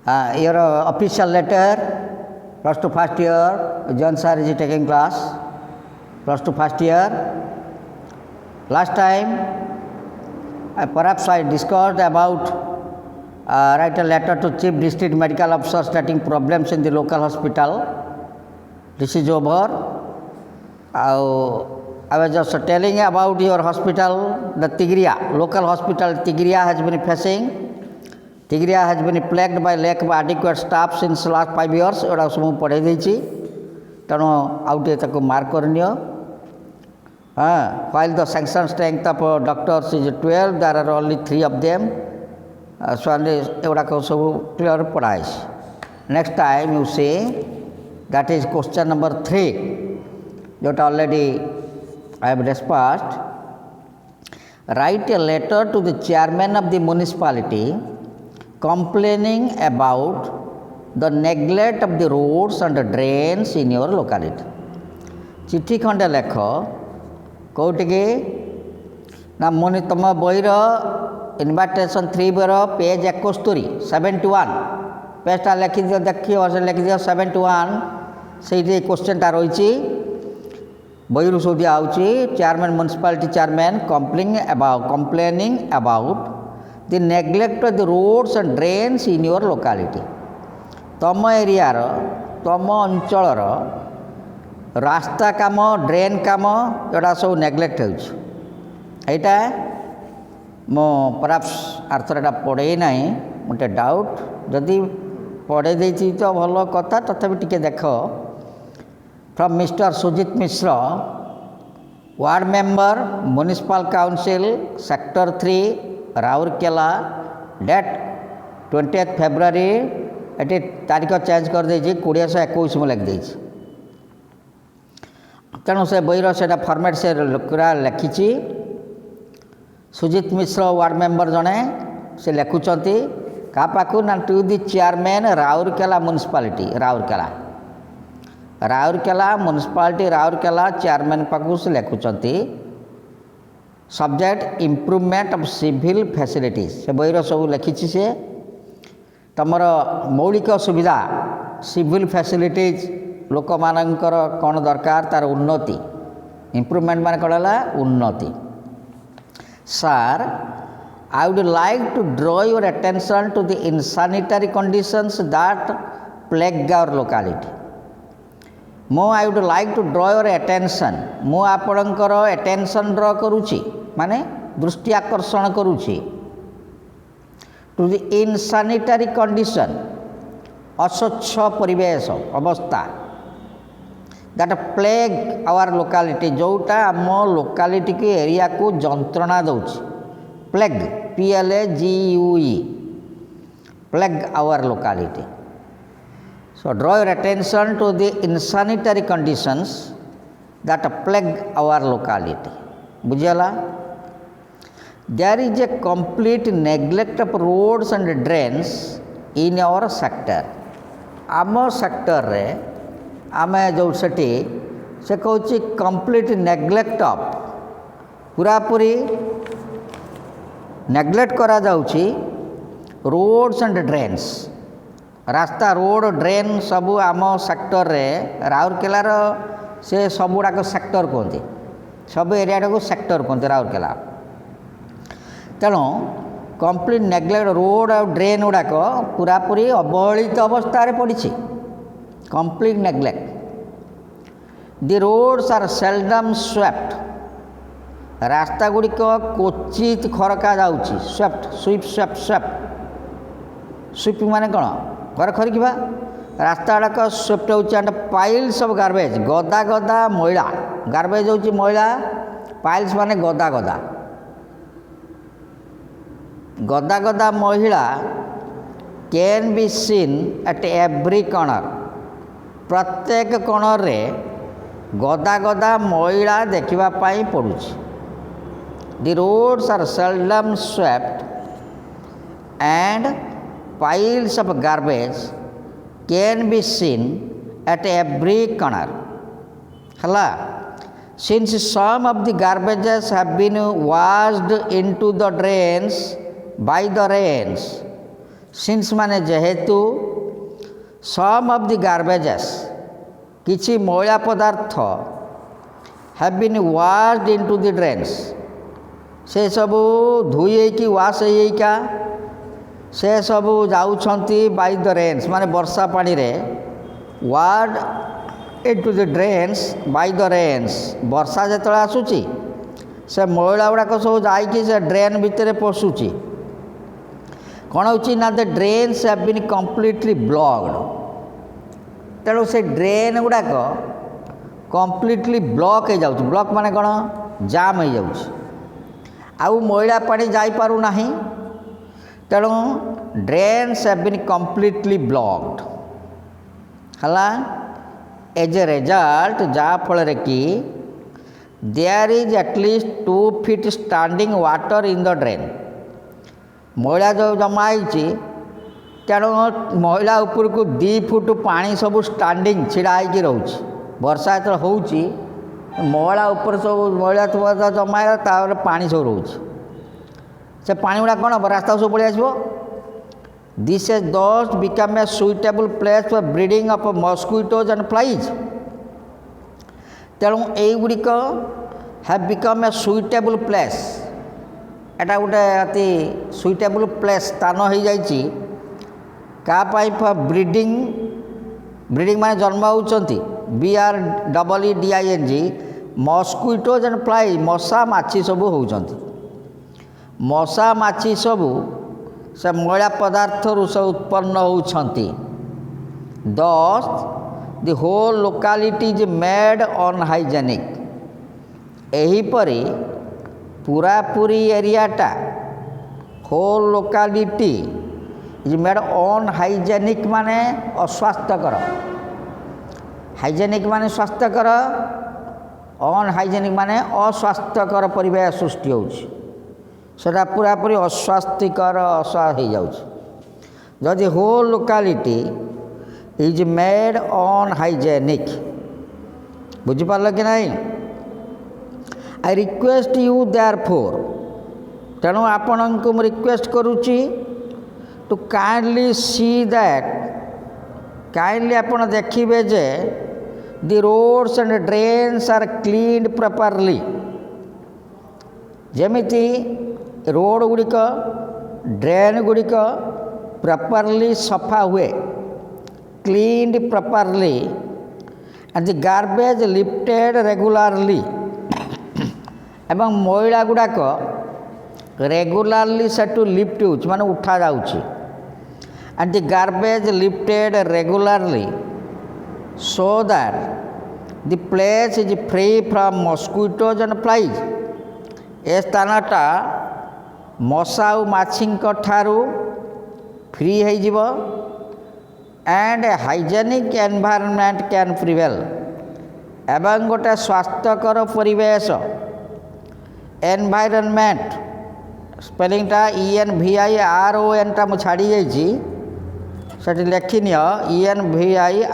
Your official letter, plus 2 first year, John sir is taking class, plus 2 first year. Last time, perhaps I discussed about write a letter to Chief District Medical Officer stating problems in the local hospital. This is over. I was just telling about your hospital, the Tigriya, local hospital Tigriya has been facing. Tigriya has been plagued by lack of adequate staff since last 5 years. एटा सब पढ़े देछि तेणु आउटे ताको mark करनियो. While the sanction strength of doctors is 12, there are only 3 of them. So एटा को सब clear पढ़ाइस. Next time you say that is question number 3 that already I have discussed. Write a letter to the chairman of the municipality complaining about the neglect of the roads and the drains in your locality. चिट्ठी खंडे लेख कौटिके ना मुनि तुम बईर invitation 3 बर page 71 71 पेजटा लिखि दियो देखियो लिखि दियो 71 से क्वेश्चनटा रही बईरू सब दिया chairman municipality chairman complaining about the neglect of the roads and drains in your locality. तम एरिया तम अंचल रास्ता काम ड्रेन काम एटा सब नेग्लेक्ट होटा मो परहाप्स आर्थर पढ़े ना गोटे डाउट जदि पढ़े देती तो भल कथा तथापि टिके देख from mister Sujit Mishra ward member municipal council sector 3 Rourkela date 20 February ये तारीख चेंज कर दे 2021 में लिख दे तेणु से बईर से फॉर्मेट से लिखी सुजीत मिश्र वार्ड मेंबर जड़े से लिखुंट क्या पाखु ना to the chairman Rourkela municipality Rourkela municipality Rourkela chairman पाखु से लिखुंट subject improvement of civil facilities से बईर सब लिखी से तमर मौलिक सुविधा सिविल फैसिलिटीज लोक मानकर कौन दरकार तार उन्नति इम्प्रूवमेंट मान कौन है उन्नति. Sir I would like to draw your attention to the insanitary conditions that plague our locality. मो I would like to draw your attention मु आपणकर अटेंशन ड्रॉ करुच्ची माने दृष्टि आकर्षण करुच्ची टू द इनसैनिटरी कंडीशन अस्वच्छ परिवेश अवस्था दैट प्लेग आवर लोकालिटी जोटा आम लोकालिटी के एरिया को जंत्रणा दौच plague PLAGUE plague our locality. So draw your attention to the insanitary conditions that plague our locality. बुझियला. There is a complete neglect of roads and drains in our sector. आम sector रे आमे जो सेठी से कहूँ complete neglect of पूरापूरी neglect करा जाउची roads and drains रास्ता रोड ड्रेन सबू आम सेक्टर रे राउरकेलार से सबुड़ाक सेक्टर कहते सब एरिया को सेक्टर कहते राउरकेला. तेणु कंप्लीट नेग्लेक्ट रोड और ड्रेन गुड़ाक पूरापूरी अवहेलित अवस्था पड़ी complete neglect. The roads are seldom swept रास्ता गुड़िक क्वचित खरका जाऊँगी स्वेप्ट स्वीप माने कौन घर खरिका रास्ता गुड़ाक स्वेप्ट हो पाइल्स ऑफ गार्बेज गदा गदा मैला गार्बेज हो मैला पाइल्स माने गदा गदा गदा गदा महिला can be seen at every corner प्रत्येक कोणर रे गदा गदा मैला देखा पड़ू. The roads are seldom swept and piles of garbage can be seen at every corner. Hala. Since some of the garbages have been washed into the drains by the rains, since माने जेहेतु some of the garbages किछि मैला पदार्थ have been washed into the drains से सबू धोई कि wash होइका से सबू जाउछंती बाय द रेन्स माने वर्षा पानी रे ward into the drains by the rains वर्षा जेतले आसुची से मैला गुड़ाक सब जाइए से ड्रेन भितर पशुची कौन हो ना the drains have been completely blocked तेणु से ड्रेन गुड़ाक कम्प्लीटली ब्लॉक हो जाउछ ब्लॉक माने कौन जाम हो जाउछ आउ मैला पानी जाई पारु नाही तेणु drains have been completely blocked हला एज ए रिजल्ट जहाँ फल कि there is at least 2 feet standing water in the drain मैला जो जमा होती तेणु मैला उपरक 2 फुट पानी सब स्टैंडिंग छिड़ा होगी रोच वर्षा जो हो मैला उपर सब मैला जमा तापर पानी सब रोच से पानी गुड़ा कौन हम रास्ता सब पलि आसो this is thus become a suitable place for breeding of mosquitoes and flies तेणु युड़िक have become a suitable place एटा गोटे अति सुइटेबल प्लेस स्थान हो जाइए क्या फॉर ब्रीडिंग ब्रीडिंग माने जन्म होती BREEDING मस्किटोज एंड फ्लाइज मशा माछी सब होती मशा माछी सब से मैला पदार्थ से उत्पन्न होती thus the whole locality is made unhygienic एहीपरि पूरापूरी एरियाटा whole locality is made unhygienic माने अस्वास्थ्यकर हाइजेनिक माने स्वास्थ्यकर अनहाइजेनिक माने अस्वास्थ्यकर परिवेश सृष्टि होउछि सेटा पूरापूरी अस्वास्थ्यकर हो जाउछि जदि whole locality is made unhygienic बुझिपार कि नहीं आई रिक्वेस्ट यू देयरफॉर तेणु आपण को रिक्वेस्ट करुच्ची to kindly see that kindly आपण देखिए जे the roads and drains are cleaned properly जेमिति रोड गुड़िक ड्रेन गुड़िक प्रॉपर्ली सफा हुए cleaned properly and the garbage lifted regularly एवं मैला गुड़ाक रेगुलारली सेटू लिफ्ट हो माने उठा जाउछि and the garbage lifted regularly so that the place is free from mosquitoes and flies ए स्थानटा मशा और माछी ठारू फ्री हो जीव and hygienic environment can prevail एवं गोटे स्वास्थ्यकर परिवेश एनवायरनमेंट स्पेलिंगटा ENVIRON टा मुझे छाड़ी जाइए से लेखिनि ENVIRONMENT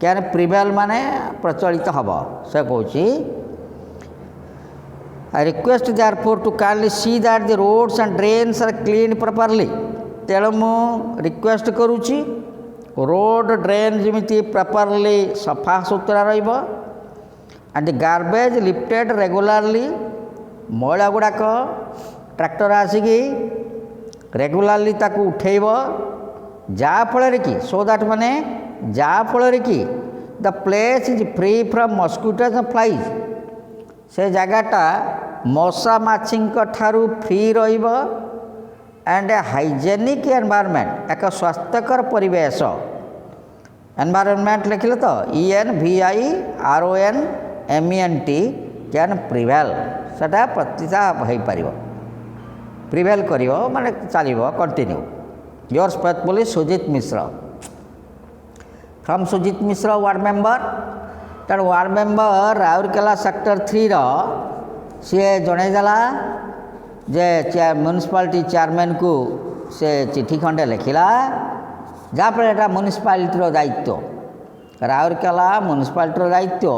कैन प्रिवेल माने प्रचलित हम से कौन I request therefore to kindly see that the roads and drains are clean properly तेणु मु रिक्वेस्ट करुच्ची रोड ड्रेन जमी प्रॉपर्ली सफा सुतरा रहिबो and the garbage lifted regularly मैला गुड़ाक ट्रैक्टर आसिकी रेगुलारली ताकू उठेब जहाँ फल कि सो दैट माने जहाँ फल कि the place is free from mosquitoes and flies से जगहटा मशा माछी ठारू फ्री रहिब एंड ए हाइजेनिक एनवायरनमेंट एक स्वास्थ्यकर परिवेश एनवायरनमेंट लिखिले तो ENVIRONMENT कैन प्रिवेल सेटा प्रतिष्ठा हो पार प्रिवेल कर माने चलो continue yours faithfully Sujit Mishra from Sujit Mishra ward member तेणु ward member Rourkela sector 3 C जनईदेला जे म्यूनिसिपालिटी चेयरमैन को से चिठी खंडे लिखला जहाँफल एटा म्यूनिसिपालिटी दायित्व राउरकेला म्यूनिसिपालिटी दायित्व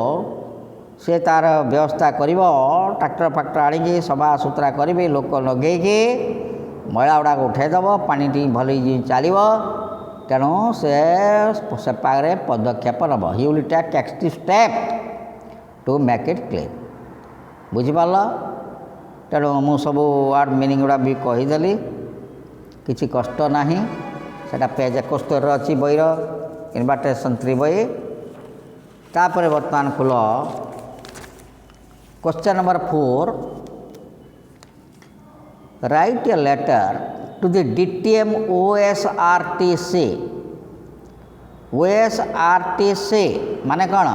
से तार व्यवस्था कर ट्रैक्टर फैक्टर आनिकी सफा सुतरा करेंगे लोक लगे मैला गुड़ाक उठेदेव पानी भल चलो तेणु से पाखे पदक्षेप नब he will take active step to make it clean बुझिपार तेणु मु सब वार्ड मीनिंग गुड़ा भी कहीदेली किसी कष्ट ना सेटा पेज 71 अच्छी बईर इन्विटेशन 3 बई तापर बर्तमान खुल question number 4 write a letter to the DTM OSRTC OSRTC माने कौन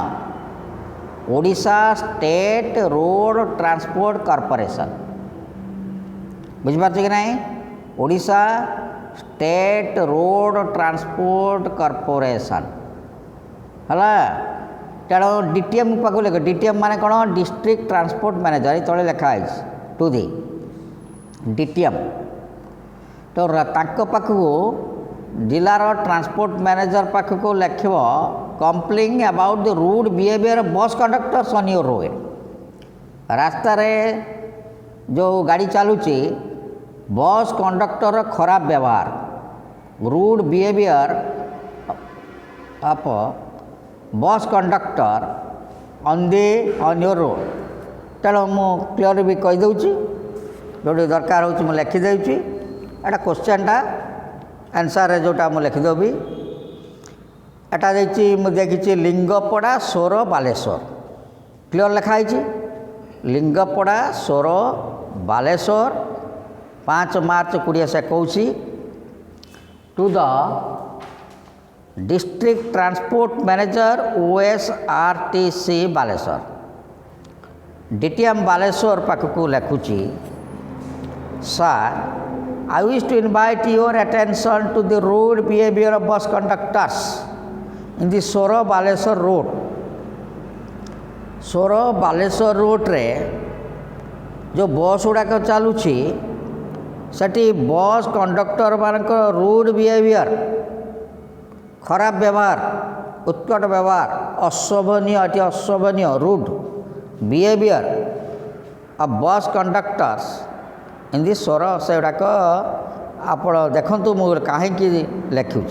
Odisha state road transport corporation बुझिपार कि नहीं Odisha state road transport corporation है तेणु DTM पाक लिख DTM माने कौन डिस्ट्रिक्ट ट्रांसपोर्ट मैनेजर ये तले लिखाई टू दी DTM तो पाखक जिलार ट्रांसपोर्ट मैनेजर पाखक लिख complaining about the rude behaviour bus conductors on your road रास्ता रे जो गाड़ी चलुची बस कंडक्टर खराब व्यवहार rude behaviour of bus conductor on your road तेणु मु क्लियर भी कहीदे जो दरकार हो लिखिदे एटा क्वेश्चनटा आंसर जोटा मुझे लिखिदेवी एटा देखी लिंगपड़ा सोर बालेश्वर क्लियर लिखाई Lingpada Soro Baleswar 5 March 2021 to the district transport manager OSRTC Baleswar DTM Baleswar पाखक लिखुची sir I wish to invite your attention to the road behavior of bus conductors in the Soro Baleswar road. Soro Baleswar road रे जो बस गुड़ाक चलुची सेठी bus conductor मानक rude behaviour खराब व्यवहार उत्कट व्यवहार अशोभनीय अति अशोभनीय rude behaviour of bus conductors in the स्वर से गुड़ाक आप देखु मुझे कहीं लिखुँ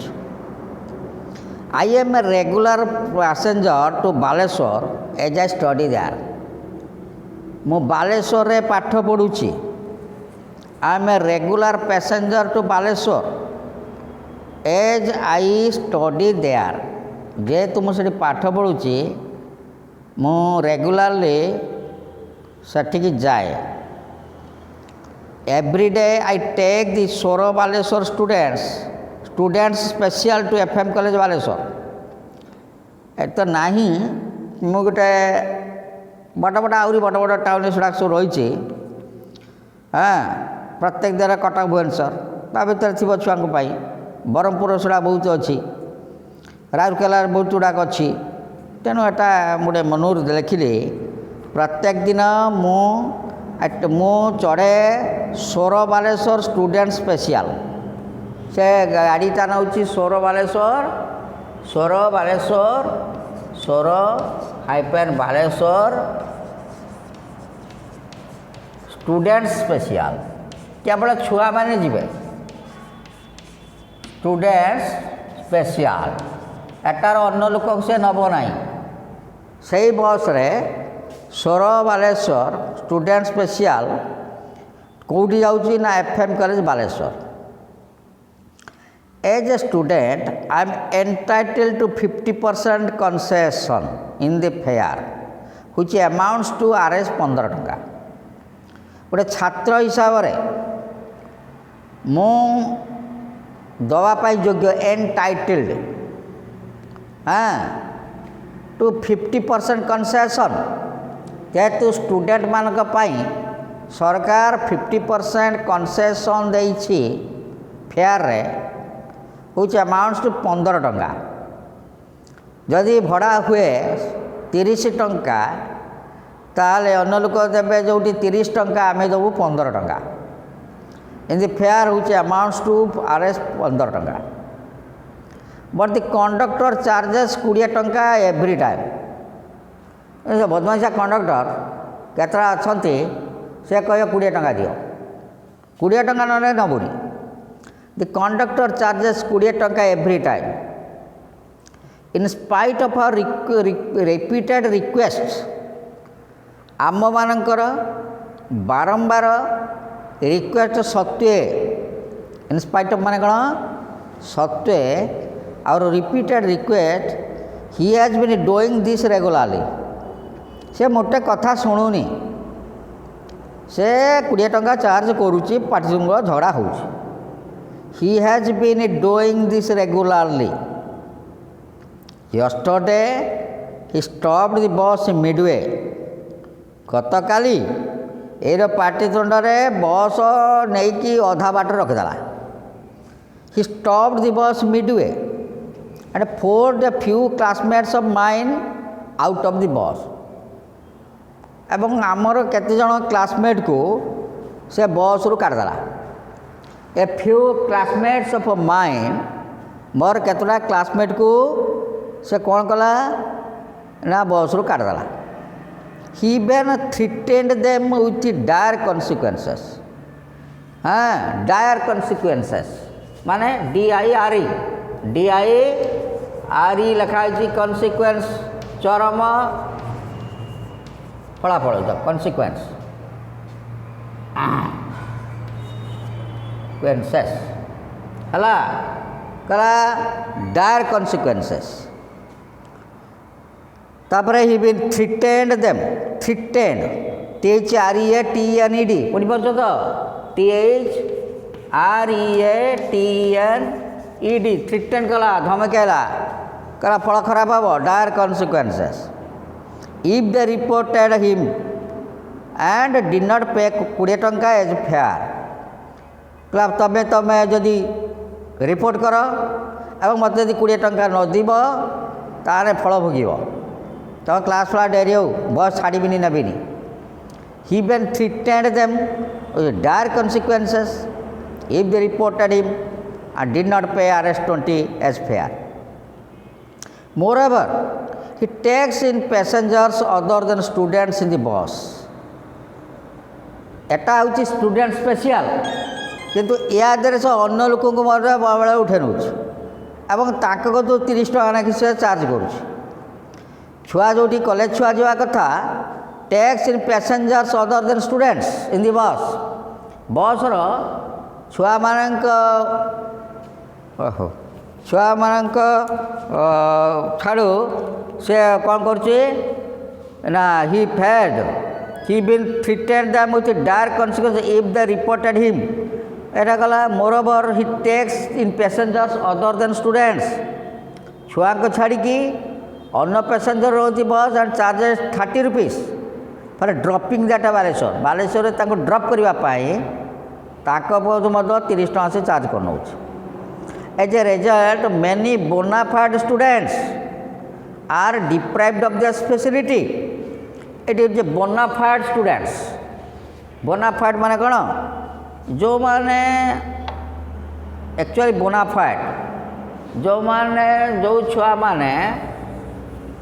I am a regular passenger to Baleswar as I study there मु बालेश्वर रे पाठ पढ़ुची I am a regular passenger to Baleswar as I study there जेहेतु मुझे पाठ पढ़ुची मु रेगुलरली सेठिकी जाए every day I take the Soro Baleswar students special to FM college Baleswar तो नहीं मु गोटे बड़ बड़ आहरी बड़ बड़ टाउन गुड़ाक सब रही हाँ प्रत्येक दिन कटक भुवनेश्वर ता भर थी छुआ ब्रह्मपुर सुड़ा बहुत अच्छी राउरकेला बहुत गुड़ाक अच्छी तेणु एटा गोटे मनोर लिखिली प्रत्येक दिन मु चढ़े सोर बालेश्वर स्टूडेंट स्पेशल से गाड़ीटा नौ सोर बालेश्वर सोर हाइपेन बालेश्वर स्टूडेंट स्पेशल केवल छुआ मैंने जीवे स्टूडेंट्स स्पेशल एटार अन्य लोक से नब ना से बस रे सोर बालेश्वर स्टूडेंट स्पेशल कौटी जाऊँगी ना FM college Baleshwar as a student I am entitled to 50% concession in the fare which amounts to Rs 15 टंका गोटे छात्र हिसाब से मु दवापाई योग्य एंटाइटल्ड हाँ टू 50% कंसेशन जेहेतु स्टूडेंट मानक पाई सरकार 50% कंसेशन देइछि फेयर रे व्हिच अमाउंट्स टू 15 टंका जदि भड़ा हुए 30 टंका ताले अन्य लोक देवे जो 30 टंका आम देवु 15 टंका in the fare which amounts to Rs 15 टंका बट दि कंडक्टर चार्जेस 20 टंका एवरी टाइम बदमाशिया कंडक्टर केतरा अच्छे से कह 20 टंका दियो 20 टंका ना नबुनी द कंडक्टर चार्जेस 20 टंका every time in spite of our repeated request आम मानकर बारंबार रिक्वेस्ट सत्वे इन स्पाइट ऑफ माने कौन सत्वे और repeated request he has been doing this regularly से मोटे कथा शुणुनी से 20 टंका चार्ज करुच्ची पार्टिजुंग झगड़ा हो he has been doing this regularly yesterday he stopped the bus midway गतकाली एर पाटितुंड बस नहीं कि अधा बाट रखीदेला he stopped the bus midway and forced the few classmates of mine out of the bus एवं आमर केते जन क्लासमेट को से बस रु काटदेला a few classmates of mine मोर केतटा क्लासमेट को से कौन कला ना बस रु काटदेला he even threatened them with dire consequences हाँ dire consequences माने DIRE लिखाई consequence चरम फलाफल consequence हला कला dire consequences तापरे ही बीन थ्रिटेंड देम थ्रिटेंड THREATENED पुणी पार्छ तो THREATENED थ्रिटेंड कला धमकेला कला फल खराब हम dire consequences if they reported him and did not pay 20 टंका एज फेयर कला तमें तमें जदि रिपोर्ट कर एवं मत यदि 20 टंका न दीब ताने फल भोगिब तो क्लास वाला डेरी हो बस छाड़बी नबी he been threatened them dire consequences if they reported him and did not pay RS20 as fare moreover he takes in passengers other than students in the bus एटा हूँ student special किंतु या देर से अन्य लोक बेले उठे नौ एवं ताको 30 टका ना से चार्ज करुच्ची छुआ जो कॉलेज छुआ जावा कथा takes in passengers other than students in the bus छुआ मानक छुआ मानक छाड़ू से कौन करुच्ची ना he had he been threatened them with dire consequence if they reported him एटा कला moreover he takes in passengers other than students छुआ को छाड़ी अन्य पैसेंजर रोज bus and charges 30 rupees for dropping that Baleswar Baleswar drop करने ताको 30 टका से चार्ज कर नौ as a result many bonafide students are deprived of this facility it is bonafide students bonafide माने कौन जो माने एक्चुअली बोनाफाइड जो माने जो छुआ माने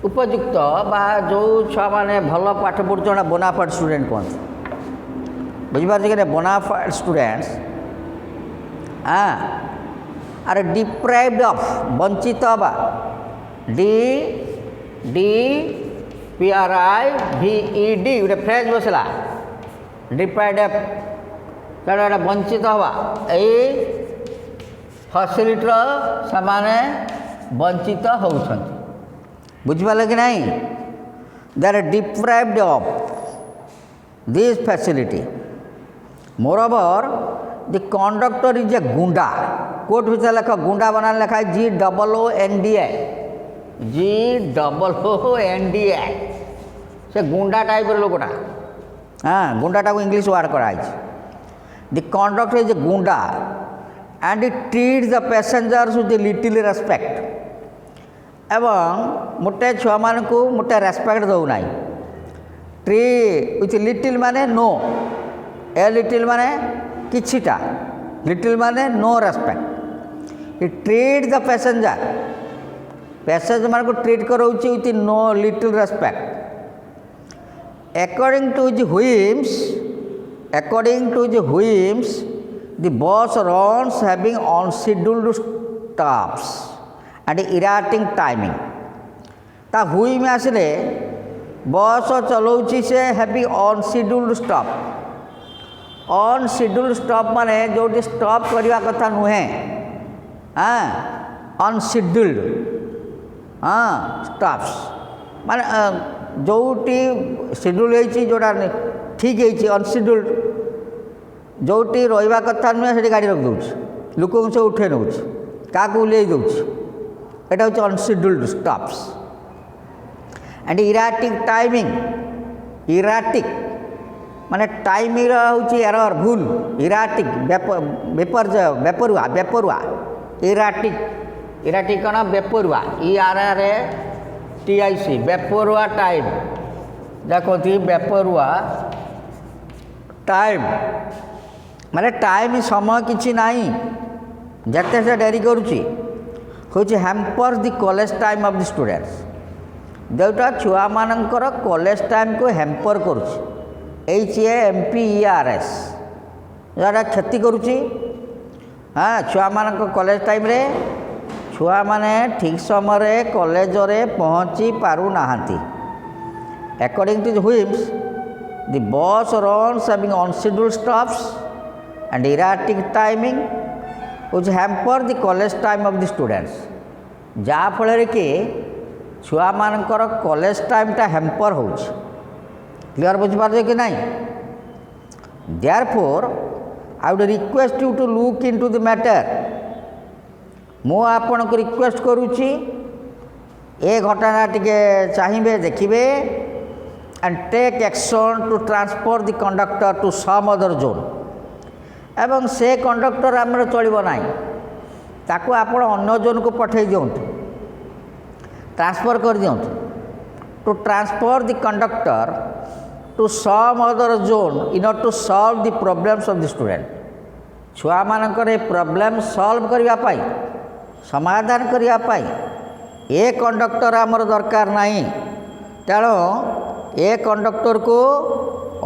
उपयुक्त बा जो छुआ मैंने भल पाठ पढ़ुना बोनाफाइड स्टूडेंट कहते बुझिपारे कि बोनाफाइड स्टूडेंट्स हाँ आर डिप्राइव्ड ऑफ वंचित बा DPRIVED गोटे फ्रेज बसला डिप्राइव्ड ऑफ क्या वंचित हवा यही फैसिलिटी से वंचित होउछंती बुझिपारे कि नहीं they are deprived of this facility moreover the conductor is a goonda कोर्ट भितर लेख गुंडा बना लेखा GOONDA GOONDA से गुंडा टाइप लोकटा हाँ गुंडाटा को इंग्लिश वार्ड कराई the conductor is a goonda and it treat the passengers with little respect एवं मोटे छुआ मान को मोटे रेस्पेक्ट दौना ट्री विथ लिटिल माने नो ए लिटिल माने किछिटा लिटिल माने नो रेस्पेक्ट इ ट्रीट द पैसेंजर मान को ट्रीट कराऊँ with no little respect according to the whims, the bus runs having unscheduled stops and erratic timing. ता हुईम आसले बस चलाऊँगी से हैविंग अनशिड्यूल्ड स्टॉप। अनशिड्यूल्ड स्टॉप माने जो स्टॉप करवा कथा नुहे, हाँ अनशिड्यूल्ड, हाँ स्टॉप्स माने जोटी शेड्यूल होती जोटा ठीक है, अनशिड्यूल्ड जोटी रहा कथा नुहे से गाड़ी रख दूँ, लोक से उठे नौ क्या उल्ले दूँ, यहाँ हूँ unscheduled stops. And erratic timing, erratic माने टाइमिंग हूँ एरर भूल, इराटिक बेपरुआ बेपरुआ इराटिक, इराटिक कौन बेपरुआ ERRATIC बेपरुआ टाइम देखती बेपरुआ टाइम माने टाइम समय किसी नहीं जिते से डेरी करुँची हूँ hamper the college time of the students जोटा छुआ मानकर कॉलेज टाइम को हैम्पर करुँच HAMPERS जोटा क्षति करुँची। हाँ छुआ मान कॉलेज टाइम रे छुआ माने ठीक समय कॉलेज रे पहुँची पारु नाहांती। According to the whims, the bus runs having unscheduled stops and erratic timing which hamper the college time of the students. जहाँ फल कि छुआ मानकर कॉलेज टाइमटा हैम्पर हो क्लियर बुझिपार कि नहीं। Therefore I would request you to look into the matter. मु आपन को रिक्वेस्ट करुच्ची ए घटना टिके चाहिए देखिए and take action to transfer the conductor to some other zone. एवं से कंडक्टर आमर चलो ना ताको आपण अन्य जोन को पठे दिंतु, ट्रांसफर कर दिंतु। To transfer the conductor to some other zone in order to solve the problems of the student. छुआ मानकर प्रॉब्लम सॉल्व करने समाधान करने ए कंडक्टर आमर दरकार नहीं, तेणु ए कंडक्टर को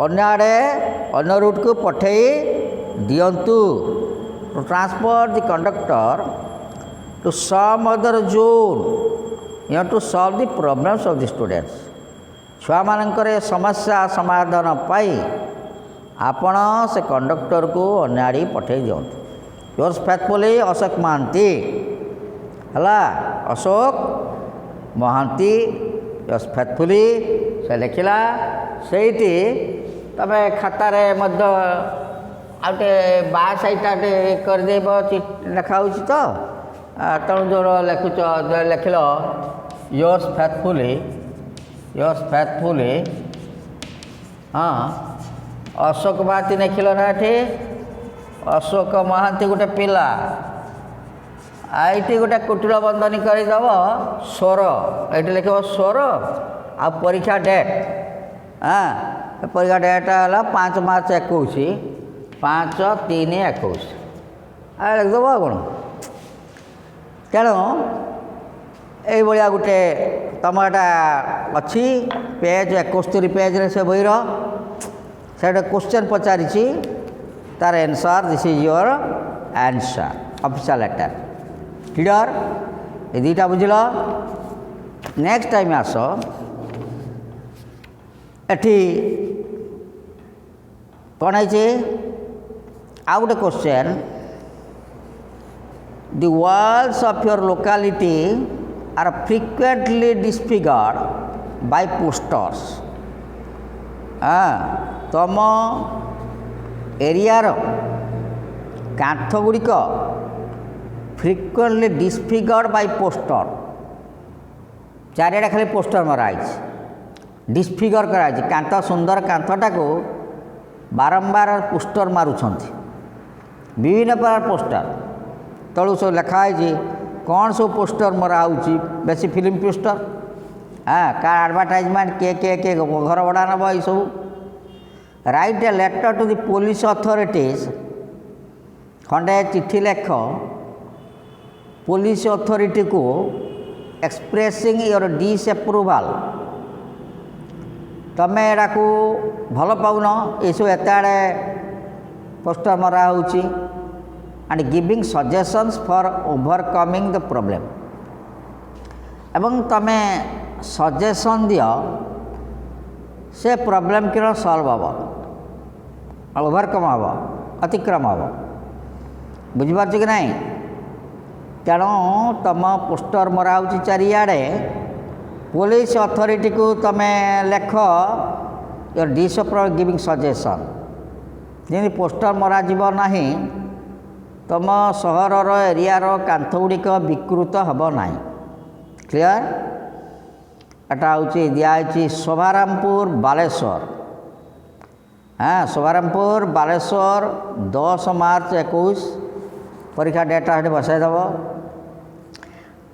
अन्य आड़े अन्य रूट को पठे दिंतु। To transfer the conductor to some other zone in to solve the problems of the students. छुआ मानकर समस्या समाधान पाई आपण से कंडक्टर को अन्य आड़ी पठे दिंतु। योर्स फेथफुली अशोक महांती हला, अशोक महांती योर्स फेथफुली से लिखला सेठी तबे खातार आउटे बा साइटा करदेब लिखा हो तो तेणु जो लिखुच लिखल योर्स फेथफुली हाँ अशोक महांती लिखल ना ये अशोक महांती गोटे पिला आईटी गोटे कुटिल बंधनी करदेव स्वर ये लिख स्वर आ परीक्षा डेट। हाँ परीक्षा डेट है 5 मार्च 21 5/3/21 लिखदेव कौन। तेणु ये गोटे तुम अच्छी पेज 71 पेज से बहीर से क्वेश्चन पचारि तार answer this is your answer official letter. Clear ये दुईटा बुझल। नेक्स्ट टाइम आस एटी कौन है आउ गोटे question the walls of your locality are frequently disfigured by posters। तुम एरियार कांथ गुड़िक फ्रिक्वेंटली डिस्फिगर्ड बाय पोस्टर। चारिआडे खाली पोस्टर मराई डिस्फिगर कराई कांथ सुंदर कांथटा को बारंबार पोस्टर मारुंट विभिन्न प्रकार पोस्टर तलू सब लिखाई कौन सब पोस्टर मरा बेसी फिल्म पोस्टर। हाँ कार एडवर्टाइजमेंट के घर भड़ा नब ये सब। Write a letter to the police authorities खंडे चिट्ठी लेख पुलिस अथॉरिटी को एक्सप्रेसिंग योर डिसअप्रूवल तमें एडा को भल पाऊन ये सब एत आड़े पोस्टर मरा होची and giving suggestions for overcoming the problem एवं तमें सजेशन दियो से प्रॉब्लम की सॉल्व हम ओवरकम हम अतिक्रम हम बुझिपार कि नहीं तेणु तुम पोस्टर मरा हो चारिआडे पुलिस अथॉरिटी को तमें लेख योर डिस ऑफ गिविंग सजेशन जमी पोस्टर मरा जीव नहीं तुम सहर एरिया कांथ गुड़िक विकृत हम ना क्लियर एटा हूँ दिखाई शोभारामपुर बालेश्वर हाँ शोभारामपुर बालेश्वर 10 मार्च 21 परीक्षा डेटा ये बसईदेव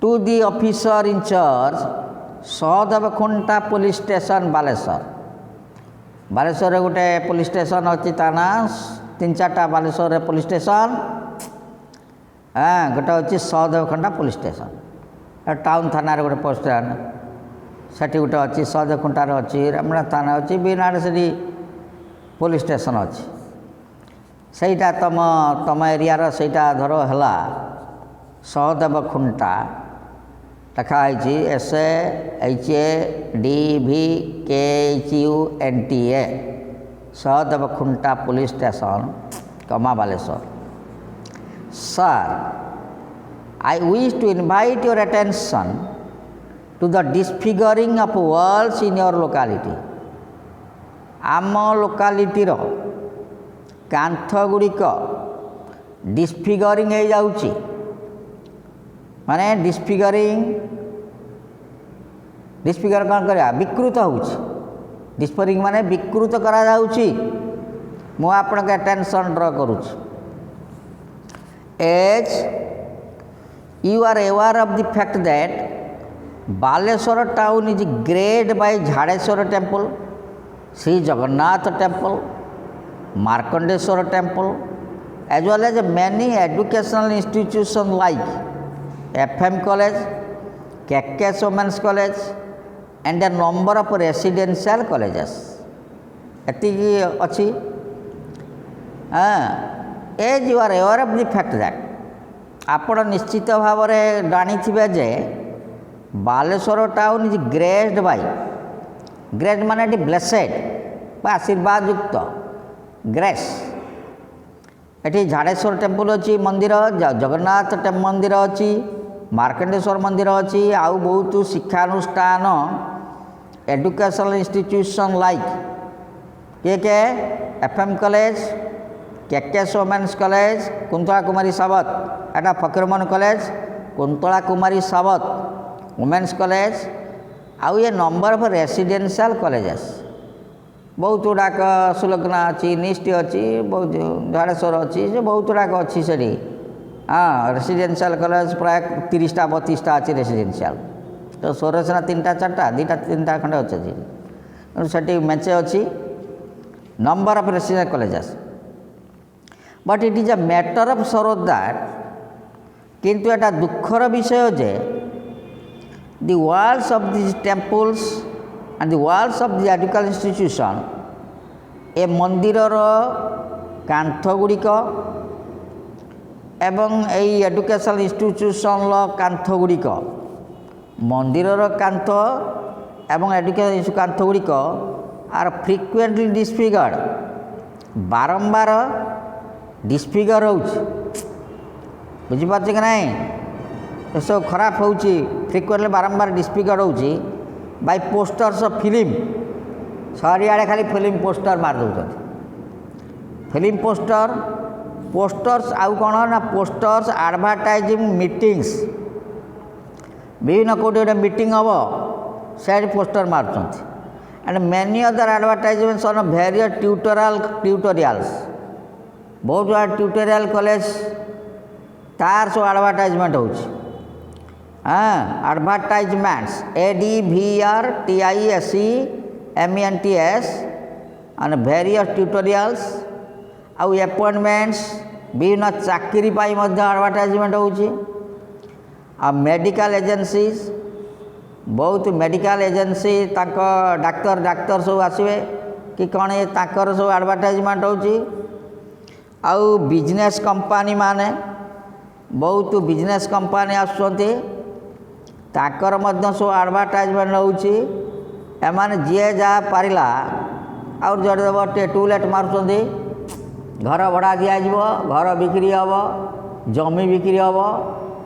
to the officer in-charge Sahadevkhunta police station Baleswar Baleswar गोटे पुलिस स्टेशन अच्छी ता ना 3-4टा बालेश्वर पुलिस स्टेशन हाँ गोटे हूँ सहदेवखुंटा पुलिस स्टेशन टाउन थाना गोटे पोस्ट से गोटे अच्छी सहदेवखुंटार अच्छी रामनाथ थाना अच्छी बीनाड़ से पुलिस स्टेशन अच्छी सहीटा तुम एरिया सहीटा धर है सहदेवखुंटा लिखाई SAHADVKHUNTA सहदेवखुंटा पुलिस स्टेशन कमा Baleshwar sir I wish to invite your attention to the disfiguring of walls in your locality आम लोकालिटी कांथ गुड़िक डिस्फिगरिंग हो जाउची माने डिस्फिगर कौन कर विकृत होउची डिस्फिगरिंग माने विकृत करा जाउची मु आपन के अटेंशन ड्रा करूची as you are aware of the fact that Baleshwar town is graced by Jhadeshwar temple, Sri Jagannath temple, Markandeshwar temple, as well as many educational institutions like FM college, KKS Women's college, and a number of residential colleges. एतिकी अच्छी as you are aware of the fact that आपण निश्चित भाव में जानी जे Baleswar town is graced by graced माने blessed आशीर्वाद युक्त ग्रेस एटी झाड़ेश्वर टेम्पल अच्छी मंदिर जगन्नाथ मंदिर अच्छी मार्कंडेश्वर मंदिर अच्छी आउ बहुत शिक्षानुष्ठान एडुकेशनल इंस्टीट्यूशन लाइक के FM college KKS women's college Kuntala Kumari Sabat एटा फकीरमोहन कॉलेज कुंतला कुमारी सावत वोमेन्स कॉलेज आउ ये नंबर ऑफ रेसिडेंशियल कॉलेजेस बहुत गुड़ाक सुलग्ना अच्छी निष्ठ अच्छी बहुत झाड़ेश्वर अच्छी से बहुत गुड़ाक अच्छी से हाँ रेसिडेंशियल कॉलेज प्राय 30टा 32टा अच्छी रेसिडेंशियल तो सोरसना 3टा 4टा 2टा 3टा खंडे अच्छे से मेचे अच्छी number of residential colleges but it is a matter of sorrow that किंतु एटा दुखर विषय जे the walls of this temples and the walls of the educational institution ए मंदिर कांथ गुड़िक एवं यही एजुकेशनल इंस्टीट्यूशन कांथ गुड़िक मंदिर कांथ एवं एजुकेशनल कांथ गुड़िक आर फ्रिक्वेंटली डिस्फिगर्ड बारंबार डिस्फिगर हो बुझीपार कि नहीं सब खराब हो फ्रिक्वेंटली बारंबार डिस्फिगर हो बाय पोस्टर्स ऑफ फिल्म चारिआडे खाली फिल्म पोस्टर मार दौरान फिल्म पोस्टर्स आउ कौन ना पोस्टर्स एडवर्टाइजिंग मीटिंग्स विभिन्न कौटी गोटे मीटिंग हम से poster March and many other advertisements on various tutorials बहुत गुड़ा ट्यूटोरियल कॉलेज तार सब एडवर्टाइजमेंट हो advertisements ADVRTISEMENTS and various tutorials आउ अपॉइंटमेंट्स विभिन्न चाकरी एडवर्टाइजमेंट हो मेडिकल एजेंसीज बहुत मेडिकल एजेंसी डाक्तर डाक्तर सब आसवे कि कौन ये ताकर सब एडवर्टाइजमेंट होची आउ बिजनेस कंपनी माने बहुत बिजनेस कंपनी आसुचंती ताकर मध्य सब एडवर्टाइजमेंट होची एमाने जे जा पारिला और जोड़ देव टूलेट मारुचंती घर भड़ा दिज्व घर बिक्री हम जमी बिक्री हम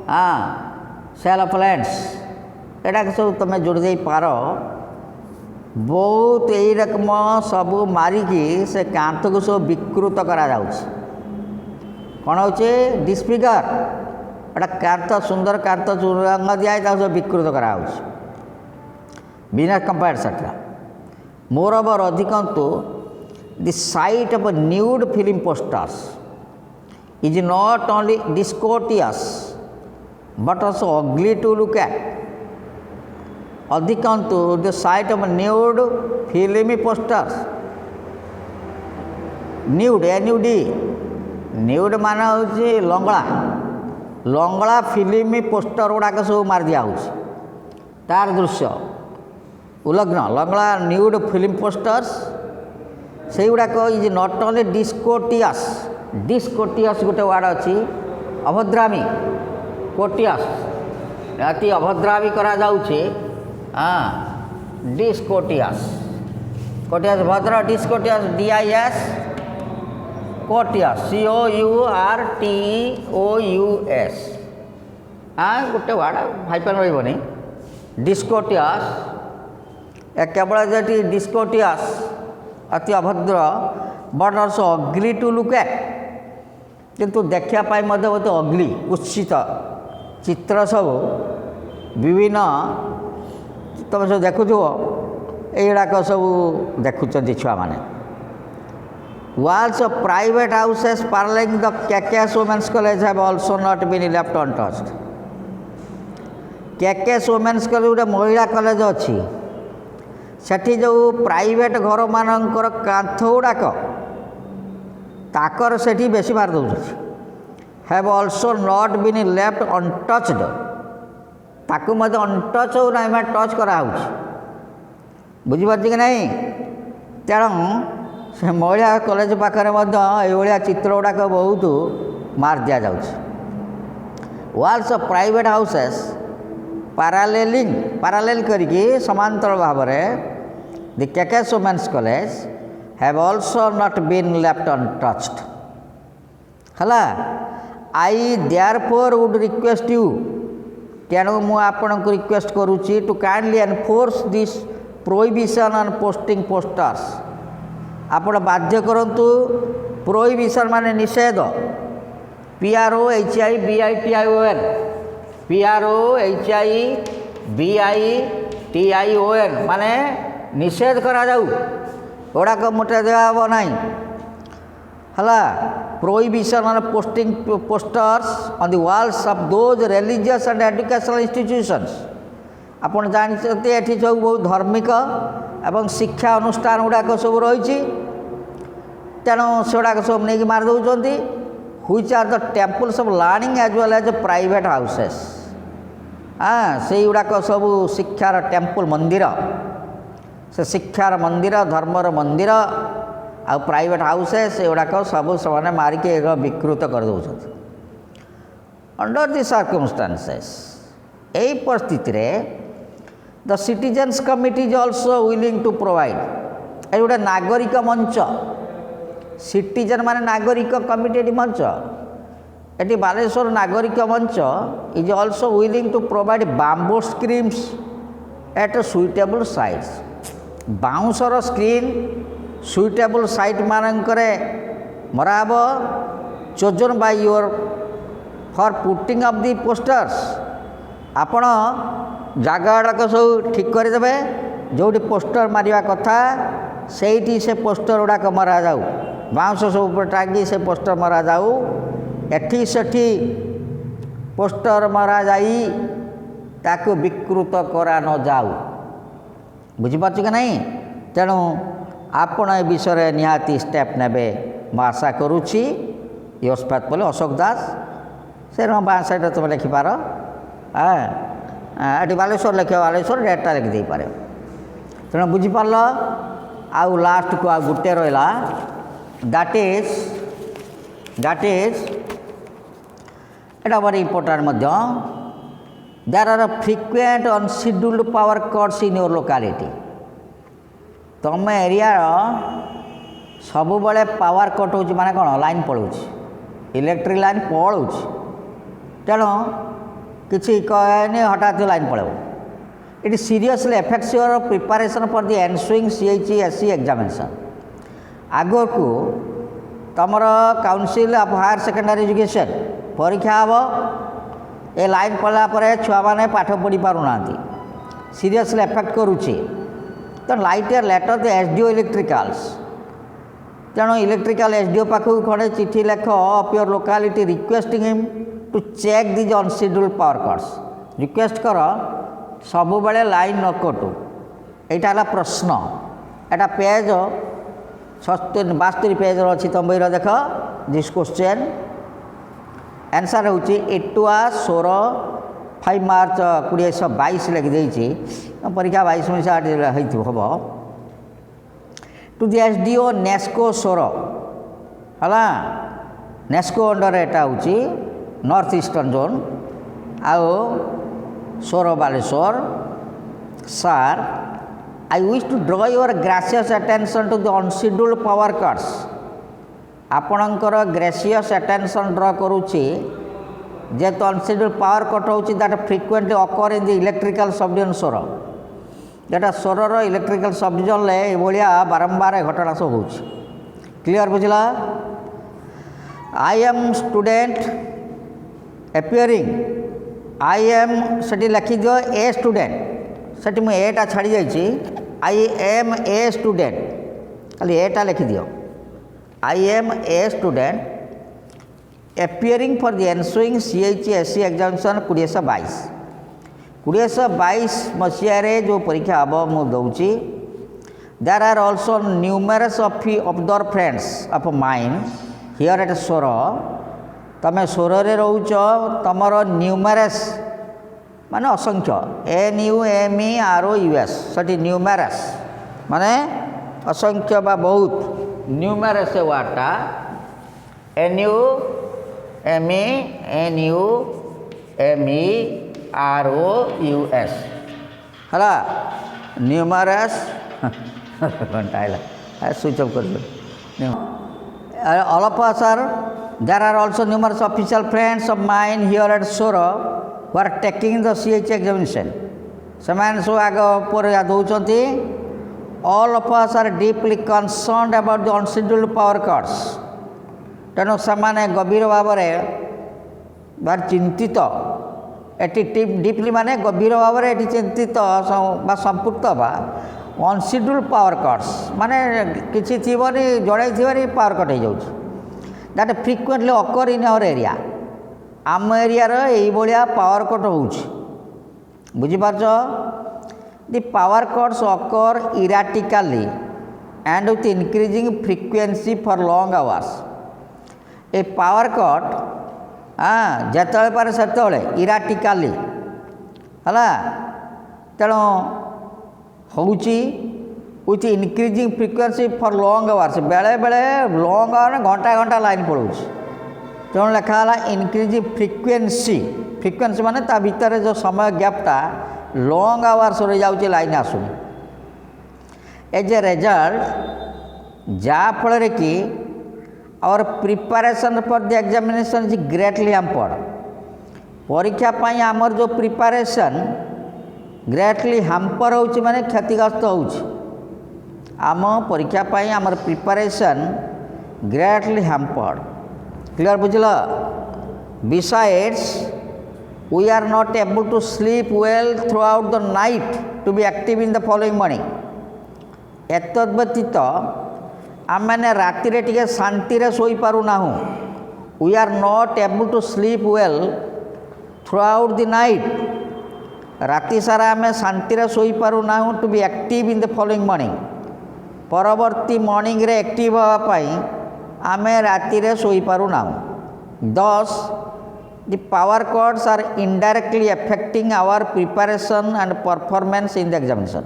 हाँ सेल ऑफ लैंड्स एटा सब तुम जोड़ दे पार बहुत यही रकम सब मारिकी से कांथ को सब विकृत करा कौन हो डिस्फिगर एटा कांथ सुंदर कांथ रंग दिए सब विकृत करा बिजनेस कंपेयर सेटा मोर ओवर अधिकंतु the sight of nude film posters is not only discourteous but also ugly to look at. अधिकंतु the sight of nude film posters nude NUD nude मान हूँ लंगड़ा लंगड़ा फिल्म पोस्टर गुड़ाक सब मार दिया तार दृश्य उलग्न लंगड़ा न्यूड फिल्म पोस्टर्स से गुड़ाक इज नॉट ओनली डिस्कोटियस डिस्कोटियस गोटे वार्ड अच्छी अभद्रामी कोटियस अति अभद्रामी करा जाउछे हाँ डिस्कोटियस कोटियस भद्र डिस्कोटियस DIS कोटियस COURTOUS हाँ गोटे वार्ड हाइपन रही डिस्कोटियस केवल जे डिस्कोटियस अति अभद्र but also ugly to look at किंतु देखा बहुत अग्ली कुत्सित चित्र सब विभिन्न तुम सब देखुव युवाक सब देखुं छुआ मैंने walls of private houses paralleling the KKS Women's College have also not been left untouched. KKS Women's College गोटे महिला कॉलेज अच्छी सेठी जो प्राइवेट घर मानकर कांथ गुड़ाक ताकर सेठी बेसी मार दौर have also not been left untouched ताकू मत अनटच हो ना टच करा बुझीपार कि नहीं तेणु से महिला कॉलेज पाखे ये चित्र गुड़ाक बहुत मार दि जाऊँगी वाल्स ऑफ प्राइवेट हाउसेस पारालेल करके समांतर भाव में the KKS Women's College have also not been left untouched. हला I therefore would request you तेणु मु आपन को रिक्वेस्ट करुच्ची to kindly enforce this prohibition on posting posters आपण बाध्य करंतु प्रोहिबिशन माने निषेध PROHIBITION माने निषेध करा जाऊ गुड़ाक मुटे देवा ना हला prohibition on posting posters on the walls of those religious and educational institutions आपन जानते एठी सब बहुत धार्मिक एवं शिक्षा अनुष्ठान गुड़ाक सब रही तेणु से गुड़ाक सब नहीं मार दौरान which are the temples of learning as well as private houses हाँ से गुड़ाक सब शिक्षार टेम्पल मंदिर से शिक्षार मंदिर धर्मर मंदिर आ प्राइवेट हाउसेस से गुड़ाक सब से मारिक विकृत कर दौरान अंडर दि सर्कमस्टांसेस यही परिस्थिति रे the citizens committee is also willing to provide ये गोटे नागरिक मंच सिटीजन माने नागरिक कमिटी मंच ये Baleswar Nagarik Mancha is also willing to provide bamboo screens at suitable sites bouncer screen suitable site मानकरे मराब chosen by your for putting up the posters आपण जगह गुड़ाक सब ठीक करदे जो पोस्टर मारिया कथा से से पोस्टर गुड़ाक मरा जाऊ बाउंस सब टांगी से पोस्टर मरा जाऊ एठी सेठी पोस्टर मरा जाई ताको विकृत करा न जाऊ बुझीपार कि नहीं तेणु आपण ए विषय निहाती स्टेप नेबे मैं आशा करुच्ची योस्पात बोले अशोक दास से बाँ साइड तुम लिखिपार हाँ ये बालेश्वर लिख बालेश्वर डेटा लिखिदे पारे तेणु बुझीपार आउ लास्ट को आ गोटे रहा दैट इज एटा very important there are frequent unscheduled power cuts in your locality तुम एरिया सब बड़े पावर कट हो माने कौन लाइन पलाऊँ इलेक्ट्रिक लाइन पलाऊँ तेणु किसी कहनी हठात लाइन पड़े it seriously affects your preparation for the ensuing CHESE examination आग को तुमर council of higher secondary education परीक्षा हम ए लाइन पड़ा छुआ मैंने पाठ पढ़ी पारना सीरियसली एफेक्ट करुच्ची तो write your letter the SDO electricals तेणु इलेक्ट्रिकल SDO पाखक खड़े चिठी लेख of your locality requesting him to check these unscheduled power cuts request कर सब बेले लाइन न कटू यहाँ है प्रश्न एटा पेज 72 पेज अच्छी तुम बही देख दिस क्वेश्चन आंसर हूँ 8/16 मार्च 1922 लिखिदे परीक्षा 22 मसीहा हम टू द SDO नेस्को सोर है नेस्को अंडर एटा हूँ नॉर्थ ईस्टर्न जोन आओ सोर Baleshwar sir I wish to draw your gracious attention to the unscheduled power cuts आपणकर ग्रेसियस अटेंशन ड्र करुच्ची जेहेतु अनशेड्यूल्ड पावर कट हो that frequently occur in the electrical subdivision सोर जेटा सोरर इलेक्ट्रिकल सबडिविजन ये बारंबार घटना सब हो क्लियर बुझला I am student appearing I am से लिखि दियो ए स्टूडेंट से मुझे एटा छाड़ी जाइए आई एम ए स्टूडेंट खाली एटा लिखि दियो I am a student appearing for the ensuing CHESE examination 2022 मसीह जो परीक्षा हम मुझे दूसरी there are also numerous of other friends of mine here at Soro तमें सोर रे रोच तुमर न्यूमरस माने असंख्य NUMEROUS से न्यूमरस माने असंख्य बा बहुत न्यूमरस वार्डटा NUMEROUS है न्यूमरस घंटा स्विच ऑफ कर all of us are there are also numerous official friends of mine here at Soro who are taking the CHE examination से सब आग परीक्षा दौरान all of us are deeply concerned about the unscheduled power cuts तेणु से गभीर भाव में भारी चिंतित एटी डीपली माने गभीर भाव में ये चिंतित संपुक्त अनशेड्यूल्ड पावर कट्स माने किसी थी जड़े थी पावर कट हो that frequently occur in our area आम एरिया ये पावर कट हो बुझीपार the power cuts occur erratically and with increasing frequency for long hours ए पावर कट जिते पारे से इराटिकली है तेणु हूँ with increasing frequency for long hours बेले बेले लॉन्ग आवर घंटा घंटा लाइन पलाऊँ तेणु लिखाला इनक्रीजिंग फ्रिक्वेंसी माने ता भितर जो समय गैपटा लॉन्ग आवर्स रही जाऊँगी लाइन आसुनी एज ए रिजल्ट जाफल कि our preparation for the examination is greatly hampered परीक्षा पाई आमर जो प्रिपरेशन ग्रेटली हैम्पर हो माने क्षतिग्रस्त हो आम परीक्षा पाई आमर प्रिपरेशन ग्रेटली हैम्पर्ड क्लियर बुझल besides we are not able to sleep well throughout the night to be active in the following morning एतद व्यतीत आम मैंने राति टे शांति शोई पारूना we are not able to sleep well throughout the night राति सारा आम शांति शोई पारूना to be active in the following morning परवर्ती मॉर्निंग रे एक्टिव होगापाई आम राति शोई पारूना दस the power chords are indirectly affecting our preparation and performance in the examination.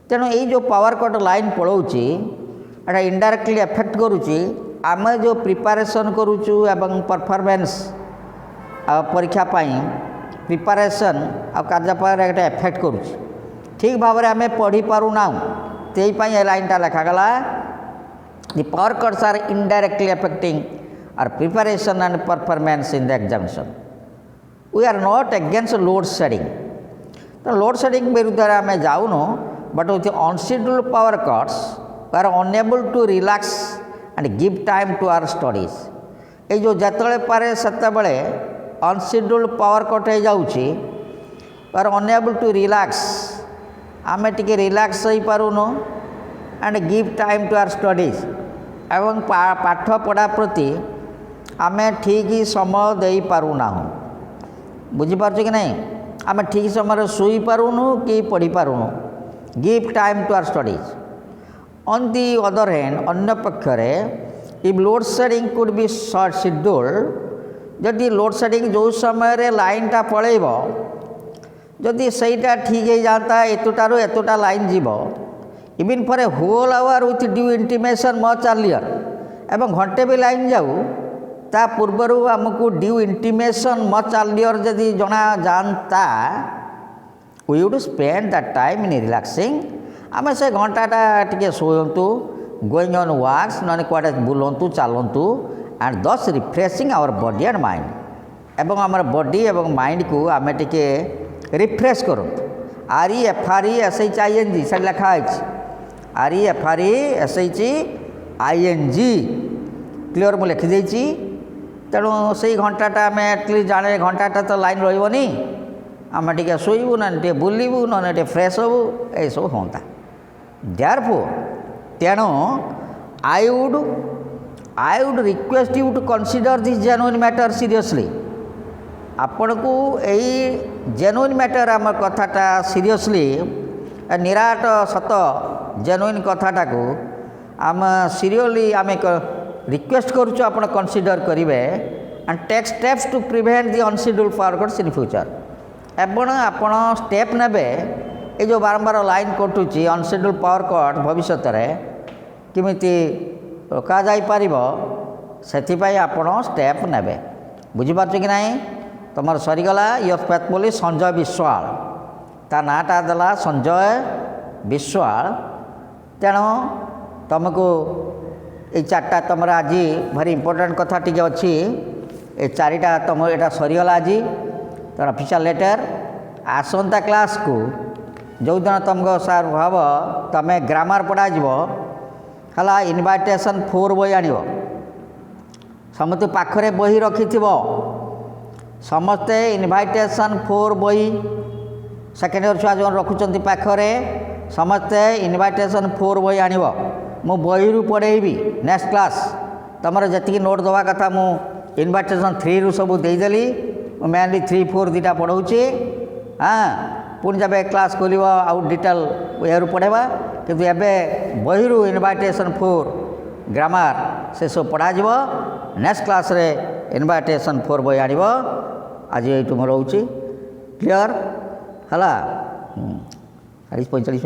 तेणु ये जो पावर कट लाइन पड़ोची एटा इनडायरेक्टली एफेक्ट करुच्ची आम जो प्रिपारेसन करुचु एवं परफॉर्मेंस परीक्षा पाई प्रिपारेसन आ कार्यापार एक एफेक्ट करुच्ची ठीक भाव में आम पढ़ी पारूना ते ये लाइनटा लिखागला the power cuts are indirectly affecting our preparation and performance in the examination. We are not against load shedding. तो load shedding विरुद्ध आम जाऊनु but with unscheduled power cuts we are unable to relax and give time to our studies. ये जो जतले पारे सतबले unscheduled power cut हो जाउची we are unable to relax आम टिके रिलैक्स हो पारुनु and give time to our studies एवं पाठ पढ़ा प्रति आम ठीक समय दे पारूना बुझीपार कि नहीं आम ठीक समय शुई पारूनु कि पढ़ी पारूनु give time to our studies on the other hand अन्य पक्षरे if load shedding could be short scheduled जदि लोड शेडिंग जो समय लाइनटा पलैब जदि सहीटा ठीक हो जाता एतुटारू एतुटा line give even for a whole hour with due intimation much earlier एवं घंटे भी लाइन जाऊ ता पूर्वर आमको ड्यू इंटीमेशन मच अर्लियर जदि जना जानता we would spend that time in relaxing आम से घंटाटा टिके शोयंतु गोइंग ऑन वॉक्स ना कड़े बुलंतु चलतु and thus refreshing our body and mind एवं आम बॉडी एवं माइंड को आम टिके रिफ्रेश करूँ REFRESHING से लिखाई REFRESHING क्लियर मुझे लिखिदे तेणु से घंटाटा आम एटलिस्ट जाने घंटाटा तो लाइन रही आम टे शोबू ना टे बुलू ना टे फ्रेश हबू ये सब होता देयरफॉर तेणु I would request you to consider this genuine matter seriously आपण को यही जेन्युइन मैटर आम कथाटा सीरियसली निराट सत जेन्युइन कथाटा को आम सीरियसली आम रिक्वेस्ट करुचु आपण कंसीडर करेंगे and take steps to prevent the unscheduled power cuts in future एवं आपण स्टेप नेबे ये जो बारंबार लाइन कटुची अनशेड्यूल्ड पावर कट भविष्य में किमिति रोका जाई पारिबो सेथिपाई आपण स्टेप नेबे बुझिपारछ कि नहीं तुम सरीगला योर फेथफुली संजय विश्वाल ता नाटा देला संजय विश्वाल तेणु तुमको ये चार्टा तुम आज भारी इंपोर्टेंट कथा टी अच्छी ये चारिटा तुम यहाँ सरीगला आज तेना ऑफिशियल लेटर आसंता क्लास को जो दिन तुमको सार भाव तुम ग्रामर पढ़ा है इनविटेशन 4 बही आण समस्त पाखरे बही रखि समस्ते इनविटेशन 4 बही सेकेंड इयर छुआ जो रखुच्च पाखरे समस्ते इनविटेशन 4 बही आण मु बही पढ़ेबी नेक्स्ट क्लास तुम जी नोट दवा कथा मु इनविटेशन 3 रु सब देदेली मेनली 3, 4 दुटा पढ़ाऊँगी हाँ पुणी जब क्लास खोल आउ डिटेल यू पढ़ेबा किंतु एवं बही इनविटेशन 4 ग्रामर से सब पढ़ा नेक्स्ट क्लास रे इनविटेशन 4 बही आण आज ये रोचे क्लियर है 45